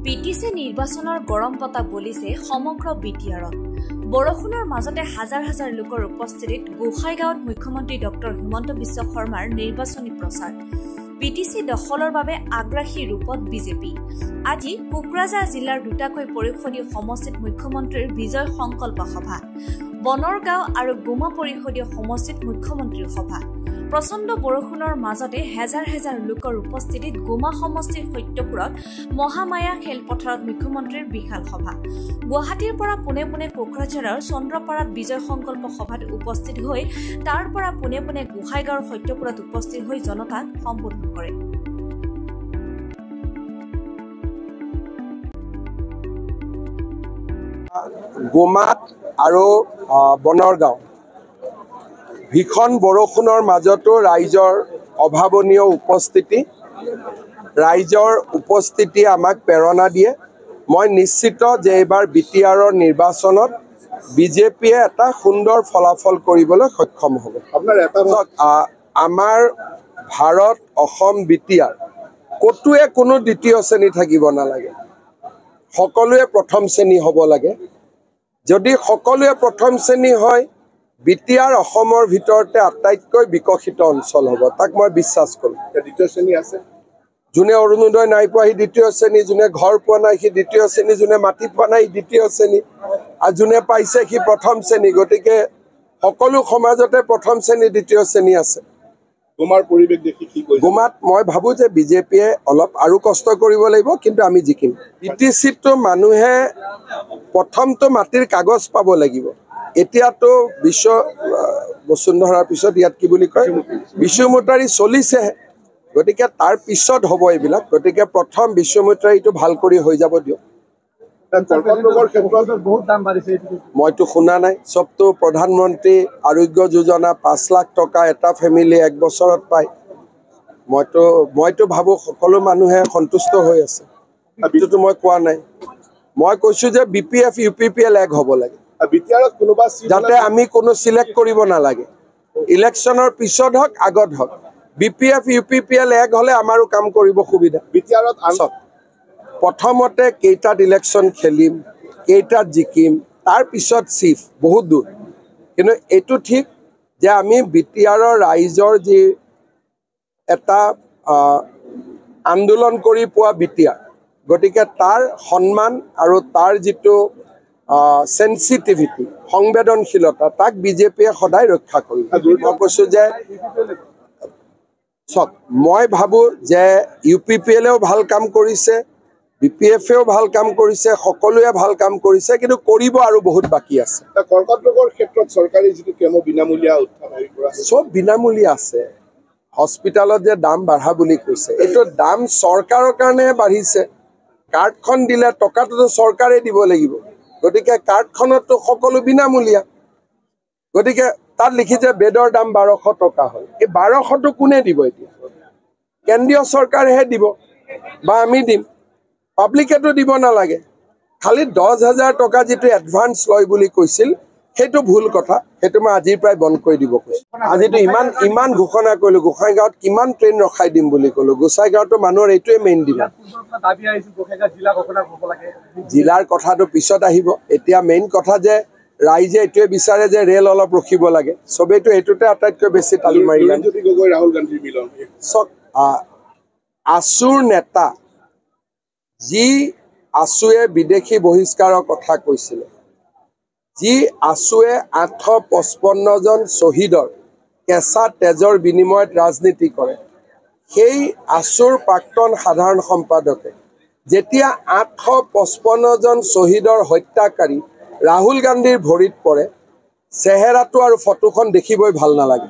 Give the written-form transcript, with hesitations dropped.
PTC নিৰ্বাচনৰ গৰম পতা বলিছে সমগ্ৰ বিটিআৰত। বৰষুণৰ মাজতে হাজাৰ হাজাৰ লোকৰ উপস্থিতিত গোসাইগাঁৱত মুখ্যমন্ত্ৰী ডক্টৰ হিমন্ত বিশ্ব শৰ্মাৰ নিৰ্বাচনী প্ৰচাৰ। পিটিচি দখলৰ বাবে আগ্ৰাসী ৰূপত বিজেপি। আজি কোকৰাঝাৰ জিলাৰ দুটাকৈ পৰিষদীয় সমষ্টিত মুখ্যমন্ত্ৰীৰ বিজয় সংকল্প সভা, বনৰগাঁও আৰু গোমা পৰিষদীয় সমষ্টিত মুখ্যমন্ত্ৰীৰ সভা। প্ৰচণ্ড বৰষুণৰ মাজতে হেজাৰ হেজাৰ লোকৰ উপস্থিতিত গোমা সমষ্টিৰ সত্যপুৰত মহামায়া খেলপথাৰত মুখ্যমন্ত্ৰীৰ বিশাল সভা। গুৱাহাটীৰ পৰা পোনে পোনে কোকৰাঝাৰৰ চন্দ্ৰপাৰাত বিজয় সংকল্প সভাত উপস্থিত হৈ তাৰ পৰা পোনে পোনে গোসাইগাঁৱৰ সত্যপুৰত উপস্থিত হৈ জনতাক সম্বোধন কৰে। গোমাত আৰু বনৰগাঁও ভীষণ বৰষুণৰ মাজতো ৰাইজৰ অভাৱনীয় উপস্থিতি, ৰাইজৰ উপস্থিতি আমাক প্ৰেৰণা দিয়ে। মই নিশ্চিত যে এইবাৰ বিটিআৰৰ নিৰ্বাচনত বিজেপিয়ে এটা সুন্দৰ ফলাফল কৰিবলৈ সক্ষম হ'ব। আমাৰ ভাৰত অসম বিটিআৰ ক'তোৱে কোনো দ্বিতীয় শ্ৰেণী থাকিব নালাগে, সকলোৱে প্ৰথম শ্ৰেণী হ'ব লাগে। যদি সকলোৱে প্ৰথম শ্ৰেণী হয়, বিটিআৰ অসমৰ ভিতৰতে আটাইতকৈ বিকশিত অঞ্চল হ'ব, তাক মই বিশ্বাস কৰোঁ। দ্বিতীয় শ্ৰেণী আছে, যোনে অৰুণোদয় নাই পোৱা সি দ্বিতীয় শ্ৰেণী, যোনে ঘৰ পোৱা নাই সি দ্বিতীয় শ্ৰেণী, যোনে মাটি পোৱা নাই দ্বিতীয় শ্ৰেণী, আৰু যোনে পাইছে সি প্ৰথম শ্ৰেণী। গতিকে সকলো সমাজতে প্ৰথম শ্ৰেণী দ্বিতীয় শ্ৰেণী আছে। গোমাৰ পৰিৱেশ দেখি কি কৈছে? গোমাত মই ভাবোঁ যে বিজেপিয়ে অলপ আৰু কষ্ট কৰিব লাগিব, কিন্তু আমি জিকিম। পিটিচিটো মানুহে প্ৰথমটো মাটিৰ কাগজ পাব লাগিব। এতিয়াতো বিশ্ব বসুন্ধৰাৰ পিছত ইয়াত কি বুলি কয় বিশ্বমুটাৰী চলিছেহে, গতিকে তাৰ পিছত হ'ব এইবিলাক। গতিকে প্ৰথম বিশ্বমুটাৰীটো ভাল কৰি হৈ যাব দিয়ক। মইতো শুনা নাই, চবতো প্ৰধানমন্ত্ৰী আৰোগ্য যোজনা 5 লাখ টকা এটা ফেমিলি 1 বছৰত পায়। মইতো ভাবোঁ সকলো মানুহে সন্তুষ্ট হৈ আছে, এইটোতো মই কোৱা নাই। মই কৈছোঁ যে BPF UPPL এক হ'ব লাগে, যাতে আমি কোনো চিলেক্ট কৰিব নালাগে। ইলেকশ্যনৰ পিছত হওক আগত হওক, BPF UPPL এক হ'লে আমাৰো কাম কৰিব সুবিধা। প্ৰথমতে কেইটাত ইলেকশ্যন খেলিম, কেইটাত জিকিম, তাৰপিছত চিফ বহুত দূৰ। কিন্তু এইটো ঠিক যে আমি বিটিআৰৰ ৰাইজৰ যি এটা আন্দোলন কৰি পোৱা বিটিআৰ, গতিকে তাৰ সন্মান আৰু তাৰ যিটো চেনচিটিভিটি, সংবেদনশীলতা, তাক বিজেপিয়ে সদায় ৰক্ষা কৰিব। মই কৈছোঁ যে চব, মই ভাবোঁ যে UPPLও ভাল কাম কৰিছে, BPFও ভাল কাম কৰিছে, সকলোৱে ভাল কাম কৰিছে, কিন্তু কৰিব আৰু বহুত বাকী আছে। কৰ্কট ৰোগৰ ক্ষেত্ৰত চৰকাৰী যিটো কেমো বিনামূলীয়া চব বিনামূলীয়া আছে। হস্পিটেলত যে দাম বাঢ়া বুলি কৈছে, এইটো দাম চৰকাৰৰ কাৰণেহে বাঢ়িছে। কাৰ্ডখন দিলে টকাটোতো চৰকাৰে দিব লাগিব, গতিকে কাৰ্ডখনতো সকলো বিনামূলীয়া। গতিকে তাত লিখিছে বেডৰ দাম 1200 টকা হয়। এই 1200টো কোনে দিব? এতিয়া কেন্দ্ৰীয় চৰকাৰেহে দিব বা আমি দিম, পাব্লিকেতো দিব নালাগে। খালি 10,000 টকা যিটো এডভান্স লয় বুলি কৈছিল, সেইটো ভুল কথা। সেইটো মই আজিৰ পৰাই বন্ধ কৰি দিব কৈছোঁ। আজিতো ইমান ঘোষণা কৰিলোঁ, গোসাইগাঁৱত কিমান ট্ৰেইন ৰখাই দিম বুলি ক'লোঁ। গোসাইগাঁৱতো মানুহৰ এইটোৱে মেইন ডিমাণ্ড। জিলাৰ কথাটো পিছত আহিব। এতিয়া মেইন কথা যে ৰাইজে এইটোৱে বিচাৰে যে ৰেল অলপ ৰখিব লাগে। চবেইতো এইটোতে আটাইতকৈ বেছি তালি মাৰিলে। চব আছুৰ নেতা, যি আছুৱে বিদেশী বহিষ্কাৰৰ কথা কৈছিলে, যি আছুৱে 855 জন শ্বহীদৰ কেঁচা তেজৰ বিনিময়ত ৰাজনীতি কৰে, সেই আছুৰ প্ৰাক্তন সাধাৰণ সম্পাদকে যেতিয়া 855 জন শ্বহীদৰ হত্যাকাৰী ৰাহুল গান্ধীৰ ভৰিত পৰে, চেহেৰাটো আৰু ফটোখন দেখিবই ভাল নালাগে।